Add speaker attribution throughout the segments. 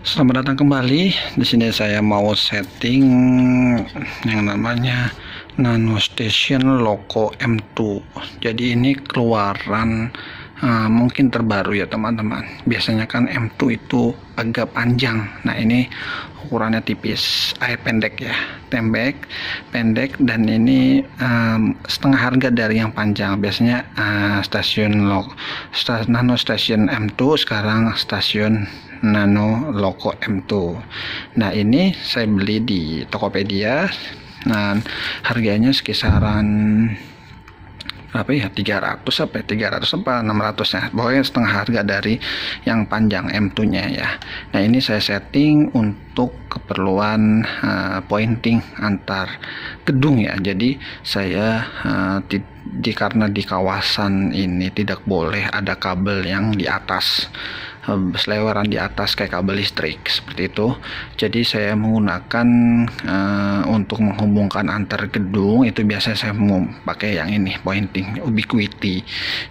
Speaker 1: Selamat datang kembali. Di sini saya mau setting yang namanya Nano Station Loco M2. Jadi ini keluaran mungkin terbaru ya teman-teman. Biasanya kan M2 itu agak panjang. Nah ini ukurannya tipis, pendek ya, pendek dan ini setengah harga dari yang panjang. Biasanya Nano Station M2, sekarang stasiun Nano Loco M2. Nah ini saya beli di Tokopedia. Nah harganya sekisaran berapa ya, 300 apa 600 ya, pokoknya setengah harga dari yang panjang M2 nya ya. Nah ini saya setting untuk keperluan pointing antar gedung ya. Jadi saya karena di kawasan ini tidak boleh ada kabel yang di atas, seleweran di atas kayak kabel listrik seperti itu. Jadi saya menggunakan untuk menghubungkan antar gedung itu biasanya saya mau pakai yang ini, pointing Ubiquiti.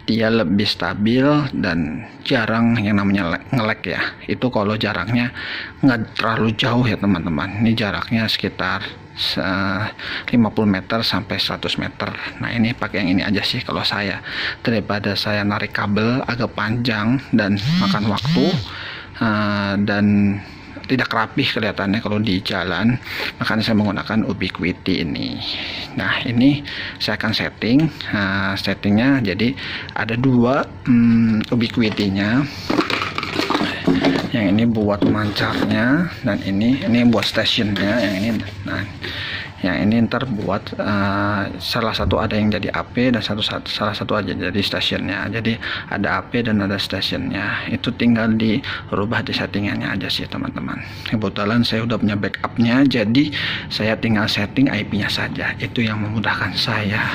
Speaker 1: Dia lebih stabil dan jarang yang namanya nge-lag ya. Itu kalau jaraknya nggak terlalu jauh ya teman-teman. Ini jaraknya sekitar 50 meter sampai 100 meter. Nah ini pakai yang ini aja sih kalau saya, daripada saya narik kabel agak panjang dan makan waktu dan tidak rapih kelihatannya kalau di jalan. Makanya saya menggunakan Ubiquiti ini. Nah ini saya akan setting, settingnya jadi ada dua Ubiquitinya. Yang ini buat mancarnya dan ini buat stationnya. Yang ini, nah yang ini ntar buat salah satu ada yang jadi AP dan salah satu aja jadi stationnya. Jadi ada AP dan ada stationnya. Itu tinggal dirubah di settingannya aja sih teman-teman. Kebetulan saya udah punya backupnya, jadi saya tinggal setting IP-nya saja. Itu yang memudahkan saya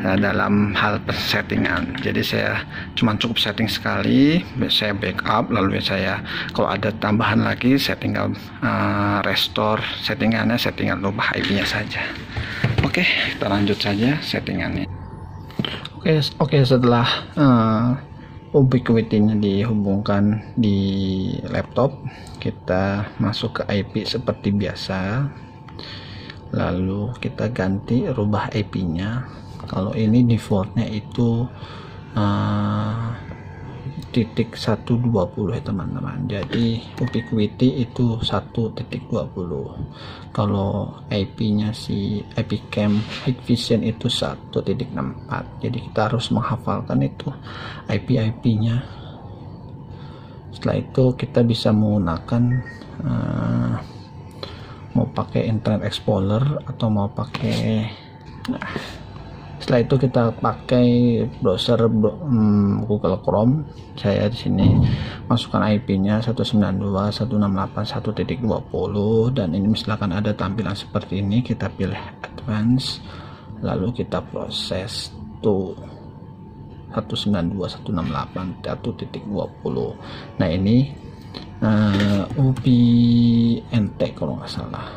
Speaker 1: dalam hal settingan. Jadi saya cuma cukup setting sekali, saya backup, lalu saya kalau ada tambahan lagi saya tinggal restore settingannya, saya tinggal rubah IP-nya saja. Oke, kita lanjut saja settingannya. Oke, setelah Ubiquiti-nya dihubungkan di laptop, kita masuk ke IP seperti biasa, lalu kita ganti rubah IP-nya. Kalau ini defaultnya itu titik 120 ya teman-teman. Jadi Ubiquiti itu 1.20. Kalau IP-nya si Epicam Hikvision itu 1.64. Jadi kita harus menghafalkan itu IP-nya. Setelah itu kita bisa menggunakan mau pakai Internet Explorer atau mau pakai setelah itu kita pakai browser Google Chrome. Saya di sini masukkan IP-nya 192.168.1.20 dan ini misalkan ada tampilan seperti ini, kita pilih advance lalu kita proses to 192.168.1.20. Nah ini UBNT kalau nggak salah,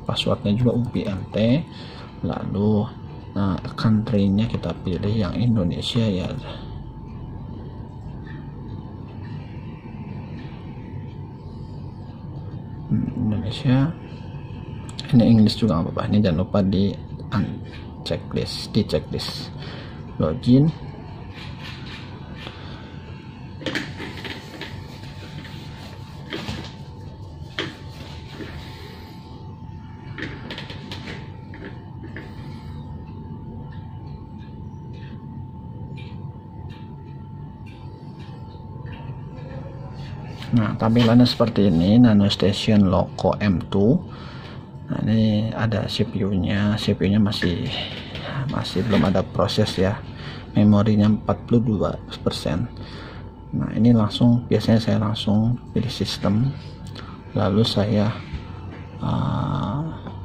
Speaker 1: passwordnya juga UBNT. Lalu country-nya kita pilih yang Indonesia ya. Indonesia. Ini English juga nggak apa-apa. Ini jangan lupa di checklist, login. Nah tampilannya seperti ini, Nano Station Loco M2. Nah ini ada CPU-nya masih belum ada proses ya, memorinya 42%. Nah ini biasanya saya langsung pilih sistem, lalu saya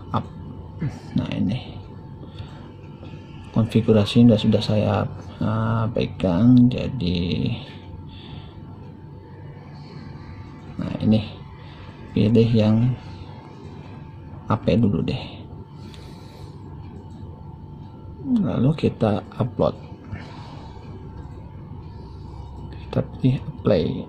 Speaker 1: up. Nah ini konfigurasi sudah saya pegang. Jadi nah ini pilih yang AP dulu deh, lalu kita upload, kita pilih play.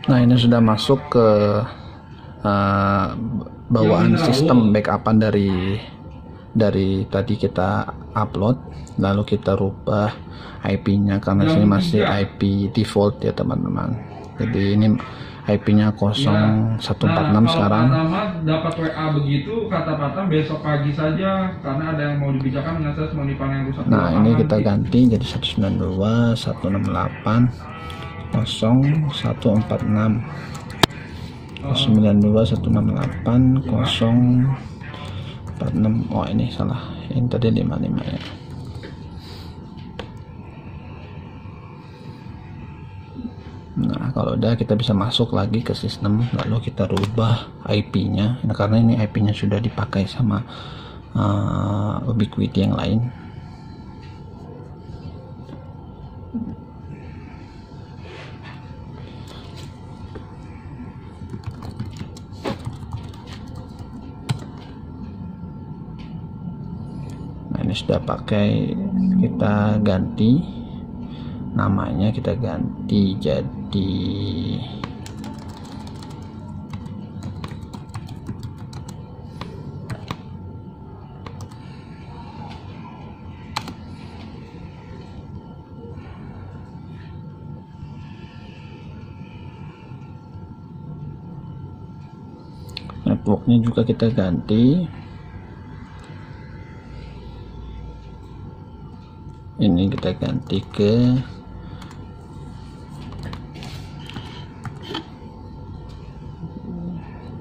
Speaker 1: Nah, ini sudah masuk ke bawaan sistem backupan dari tadi kita upload, lalu kita rubah IP-nya karena sini masih IP default ya teman-teman. Jadi ini IP-nya 0146 sekarang.
Speaker 2: Dapat WA begitu kata Patang besok pagi saja karena ada yang mau dibicarakan dengan saya Monipana yang rusak.
Speaker 1: Nah, ini kita ganti jadi 192 168 0146 92 168 046. Oh, ini salah, ini tadi 55 ya. Nah, kalau udah kita bisa masuk lagi ke sistem, lalu kita rubah IP-nya. Nah, karena ini IP-nya sudah dipakai sama Ubiquiti yang lain. Nah, ini sudah pakai, kita ganti namanya, kita ganti jadi networknya juga kita ganti. Ini kita ganti ke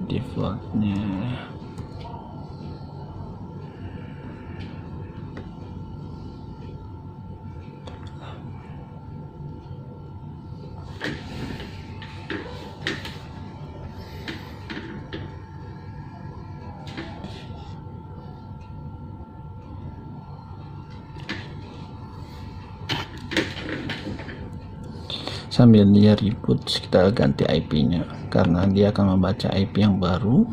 Speaker 1: defaultnya. Sambil dia reboot, kita ganti IP-nya karena dia akan membaca IP yang baru.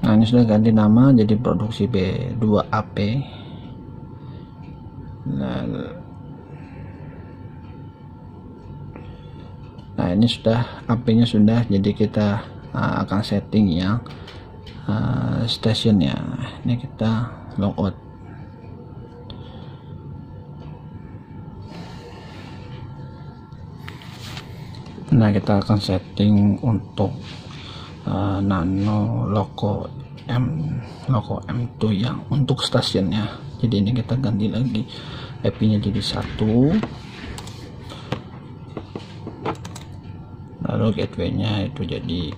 Speaker 1: Nah, ini sudah ganti nama jadi produksi B2AP. Nah, ini sudah AP-nya sudah, jadi kita akan setting yang stationnya. Ini kita logout. Nah, kita akan setting untuk nano logo M2 yang untuk stasiunnya. Jadi ini kita ganti lagi IP-nya jadi 1, lalu gateway-nya itu jadi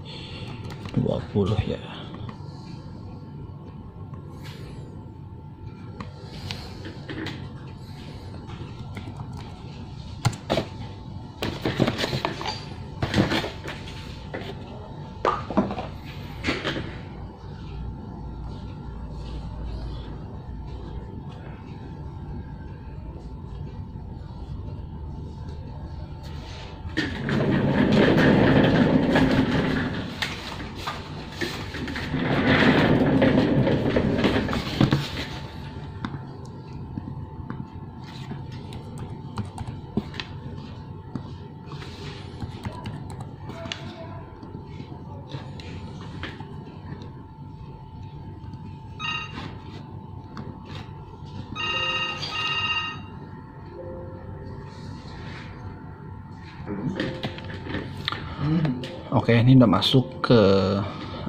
Speaker 1: 20 ya. Oke, ini udah masuk ke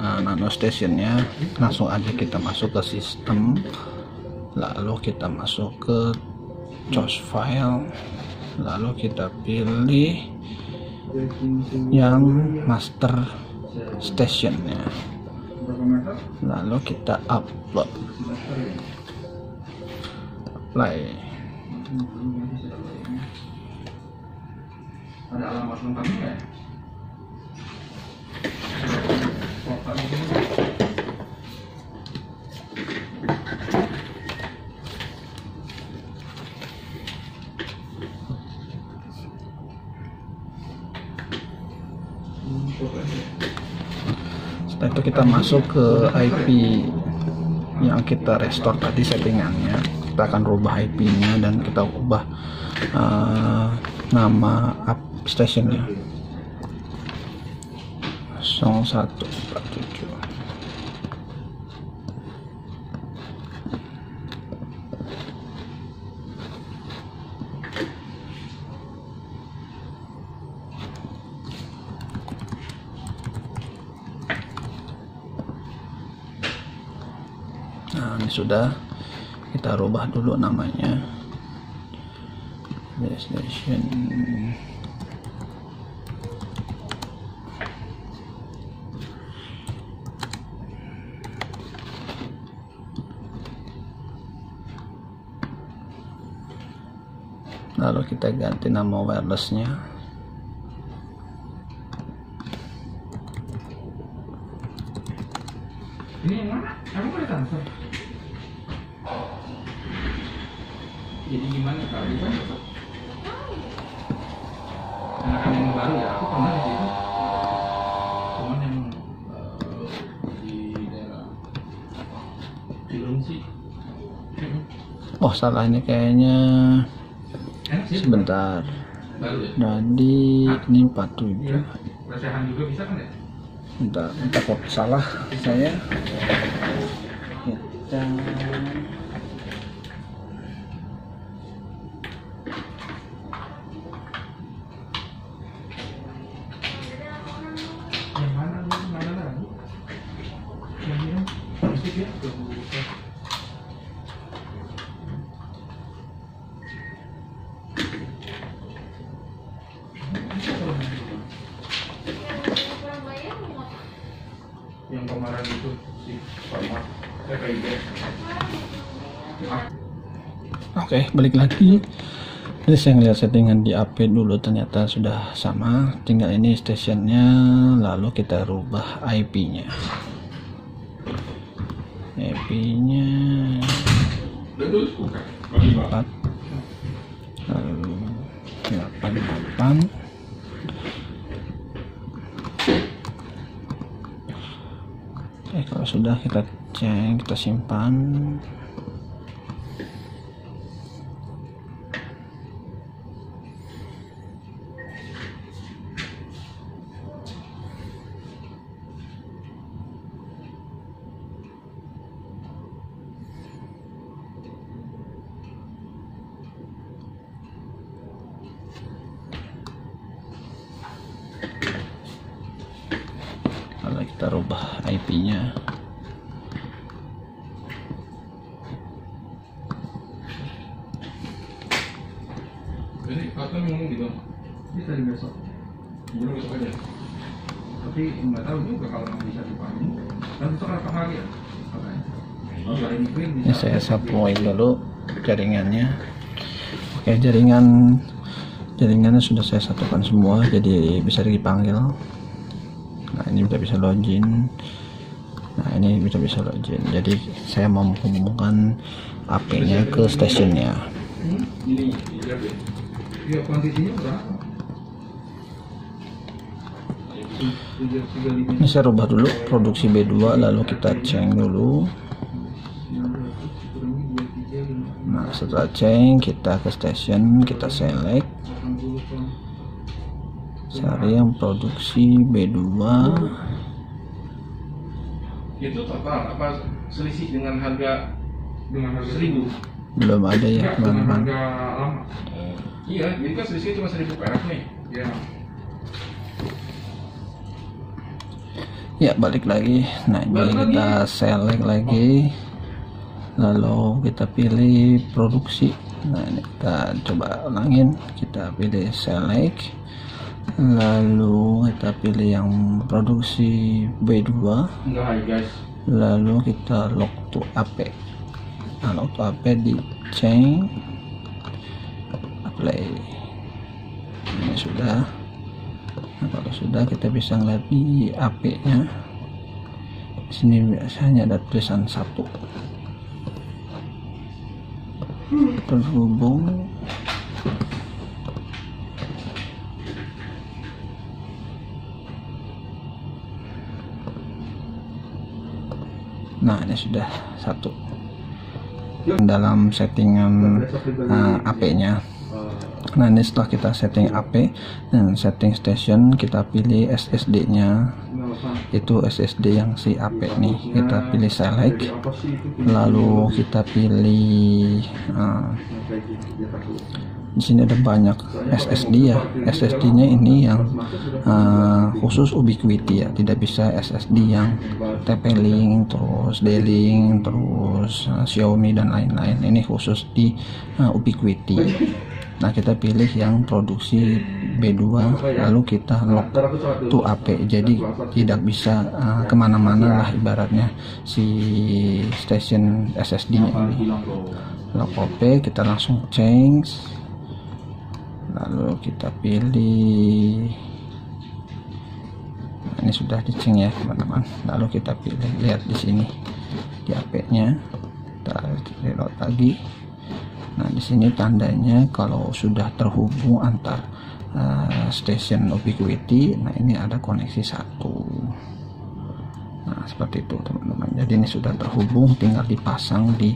Speaker 1: nano stationnya. Langsung aja kita masuk ke sistem, lalu kita masuk ke choose file, lalu kita pilih yang master stationnya.
Speaker 2: Berapa meter?
Speaker 1: Lalu kita upload, apply.
Speaker 2: Ada alamat lengkapnya nggak ya? Kota gitu.
Speaker 1: Setelah itu kita masuk ke IP yang kita restore tadi settingannya. Kita akan rubah IP-nya dan kita ubah nama app stationnya 0147. Nah, ini sudah, kita rubah dulu namanya destination. Lalu kita ganti nama wirelessnya.
Speaker 2: Ini yang mana? Kamu boleh transfer. Jadi gimana kali kan? Karena kan yang baru ya, aku pernah di situ. Cuman yang di daerah Cilengsi.
Speaker 1: Oh salah, ini kayaknya
Speaker 2: Enak sih.
Speaker 1: sebentar.
Speaker 2: Baru ya.
Speaker 1: Jadi ini 47.
Speaker 2: Iya. Lesehan juga bisa kan ya?
Speaker 1: Bentar kok salah saya. Kita
Speaker 2: Yang mana lagi? Yang ini musik ya? Yang kemarin itu si Farma PIB.
Speaker 1: Oke, balik lagi. Ini saya ngeliat settingan di AP dulu, ternyata sudah sama. Tinggal ini stationnya, lalu kita rubah IP-nya. IP-nya 4 lalu 88. Oke, kalau sudah kita cek, kita simpan. Lalu kita rubah IP-nya.
Speaker 2: Jadi Atlan ngomong gitu. Bisa di besok. Belum besok aja. Tapi nggak tahu juga kalau nggak bisa dipanggil. Kan besok rekam lagi ya. Katanya.
Speaker 1: Ini saya sapuin dulu jaringannya. Oke, jaringannya sudah saya satukan semua, jadi bisa dipanggil. Nah, ini bisa login. Nah, ini bisa login. Jadi saya mau menghubungkan AP-nya ke stationnya.
Speaker 2: Ini ya kuantitinya berapa?
Speaker 1: Ini saya rubah dulu produksi B2, lalu kita change dulu. Nah, setelah change kita ke station, kita select, cari yang produksi B2.
Speaker 2: Itu total apa selisih dengan harga 1000?
Speaker 1: Belum ada ya
Speaker 2: Dengan
Speaker 1: teman-teman.
Speaker 2: harga lama. Iya, jadi kan selisihnya cuma 1000 perak nih. Ya.
Speaker 1: Ya, balik lagi. Nah, ini kita select lagi, lalu kita pilih produksi. Nah, ini kita coba ulangin, kita pilih select, lalu kita pilih yang produksi B2,
Speaker 2: Enggak high guys.
Speaker 1: lalu kita lock to AP. Nah, lock to AP di change, apply. Ini sudah. Nah, kalau sudah kita bisa ngeliat di AP nya sini biasanya ada tulisan 1 terhubung. Nah, ini sudah 1 dalam settingan AP-nya. Nah, ini setelah kita setting AP dan setting station, kita pilih SSD-nya. Itu SSD yang si AP nih, kita pilih select, lalu kita pilih di sini ada banyak SSD ya. SSD-nya ini yang khusus Ubiquiti ya, tidak bisa SSD yang TP-Link, terus D-Link, terus Xiaomi dan lain-lain. Ini khusus di Ubiquiti. Nah, kita pilih yang produksi B2, lalu kita lock to AP, jadi tidak bisa kemana-mana lah ibaratnya si station SSD-nya ini. Lock OP, kita langsung change, lalu kita pilih. Nah, ini sudah di-change ya teman-teman. Lalu kita pilih, lihat di sini di AP-nya, kita reload lagi. Nah, di sini tandanya kalau sudah terhubung antar station Ubiquiti. Nah, ini ada koneksi 1. Nah, seperti itu teman-teman. Jadi ini sudah terhubung, tinggal dipasang di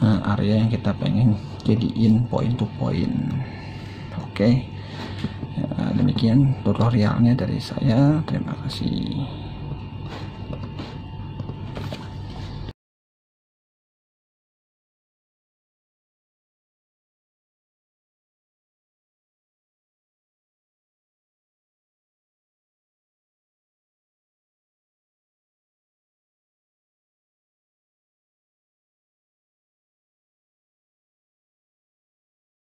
Speaker 1: area yang kita pengen jadiin point to point. Oke. Ya, demikian tutorialnya dari saya. Terima kasih.